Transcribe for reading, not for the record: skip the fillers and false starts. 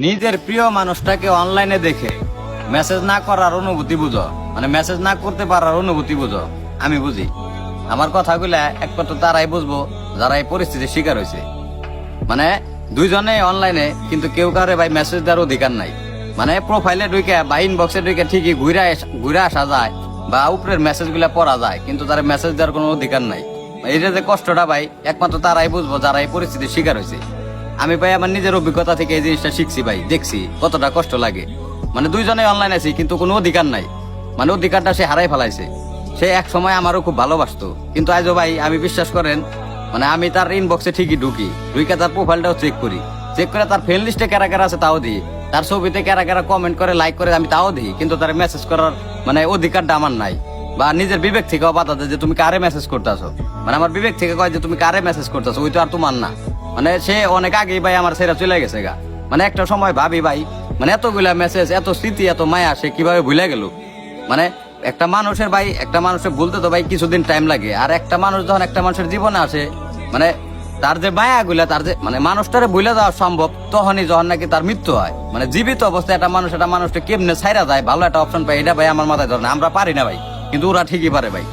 নিজের প্রিয় মানুষটাকে অনলাইনে দেখে মেসেজ না করার অনুভূতি বুঝো, মানে মেসেজ না করতে পারার অনুভূতি বুঝো। আমি বুঝি। আমার কথাগুলা একমাত্র তারাই বুঝবো যারা এই পরিস্থিতির শিকার হয়েছে। মানে দুইজনে অনলাইনে, কিন্তু কেউ কারে ভাই মেসেজ দেওয়ার অধিকার নাই। মানে প্রোফাইলে ঢুকে বা ইনবক্সে ঢুকে ঠিকই ঘুরে আসা যায় বা উপরের মেসেজ গুলা পড়া যায়, কিন্তু তার মেসেজ দেওয়ার কোনো অধিকার নাই। এটা যে কষ্টটা ভাই একমাত্র তারাই বুঝবো যারা এই পরিস্থিতির শিকার হয়েছে। আমি ভাই আমার নিজের অভিজ্ঞতা থেকে এই জিনিসটা শিখছি ভাই, দেখছি কতটা কষ্ট লাগে। মানে দুইজনে অনলাইন আছি কিন্তু কোনো অধিকার নাই, মানে অধিকারটা সে হারাই ফেলাইছে। সে এক সময় আমারও খুব ভালোবাসতো, কিন্তু আজও ভাই আমি বিশ্বাস করেন, মানে আমি তার ইনবক্সে ঠিকই ঢুকে তার প্রোফাইলটাও চেক করে তার ফ্রেন্ড লিস্টে কারা কারা আছে তাও দিই, তার ছবিতে কারা কারা কমেন্ট করে লাইক করে আমি তাও দিই, কিন্তু তার মেসেজ করার মানে অধিকারটা আমার নাই। বা নিজের বিবেক থেকেও বাধা দেয় যে তুমি কারে মেসেজ করতেছো। মানে আমার বিবেক থেকে কয় যে তুমি কারে মেসেজ করতেছো, ওই তো আর তোমার না। মানে সে অনেক আগেই ভাই আমার ছেড়ে চলে গেছে গা। মানে একটা সময় ভাবি ভাই, মানে এতগুলা মেসেজ, এত স্মৃতি, এত মায়া সে কিভাবে ভুলে গেল। মানে একটা মানুষের ভাই, একটা মানুষের ভুলতে তো ভাই কিছুদিন টাইম লাগে। আর একটা মানুষ যখন একটা মানুষের জীবনে আসে, মানে তার যে মায়াগুলা, তার যে মানে মানুষটারে ভুলে যাওয়া সম্ভব তখনই যখন নাকি তার মৃত্যু হয়। মানে জীবিত অবস্থায় একটা মানুষটা কেমনে ছাইরা যায়, ভালো একটা অপশন পাই, এটা ভাই আমার মাথায় ধরে না। আমরা পারি না ভাই, কিন্তু ওরা ঠিকই পারে ভাই।